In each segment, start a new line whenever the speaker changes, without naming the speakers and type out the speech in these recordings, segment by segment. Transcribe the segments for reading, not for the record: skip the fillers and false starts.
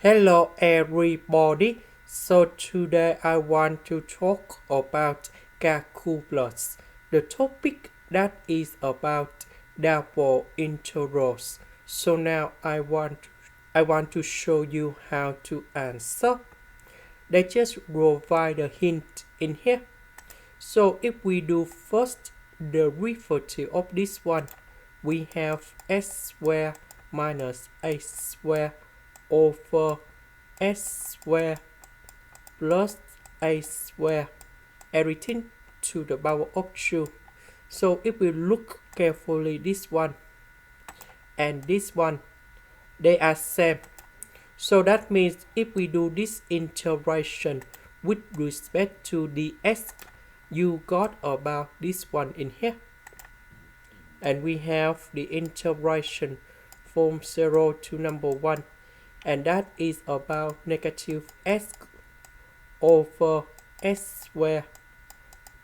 Hello everybody. So today I want to talk about calculus. The topic that is about double integrals. So now I want to show you how to answer. They just provide a hint in here. So if we do first the derivative of this one, we have s squared minus a squared over s squared plus a squared, everything to the power of 2. So if we look carefully, this one and this one, they are same. So that means if we do this integration with respect to the s, you got about this one in here. And we have the integration from 0 to number 1. And that is about negative s over s squared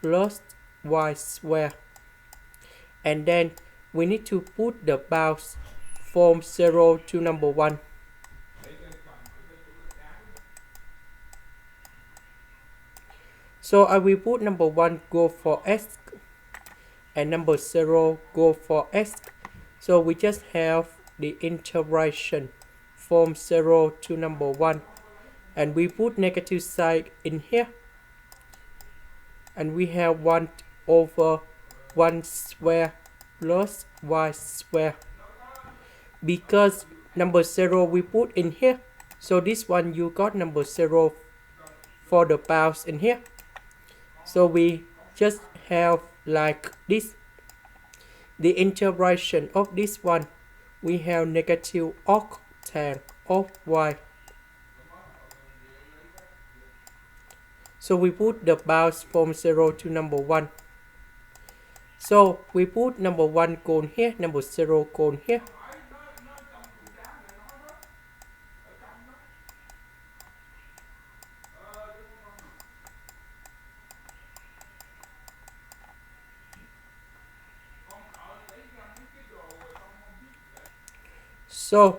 plus y squared. And then we need to put the bounds from 0 to number 1. So I will put number 1 go for s and number 0 go for s. So we just have the integration from 0 to number 1. And we put negative sign in here. And we have 1 over 1 square plus y square. Because number 0 we put in here. So this one you got number 0 for the bounds in here. So we just have like this. The integration of this one, we have negative octane of y. So we put the bounds from 0 to number 1. So we put number 1 cone here, number 0 cone here. So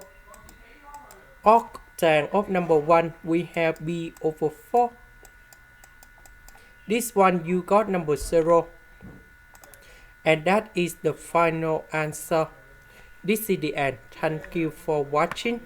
octane of number 1, we have b over 4. This one you got number 0. And that is the final answer. This is the end. Thank you for watching.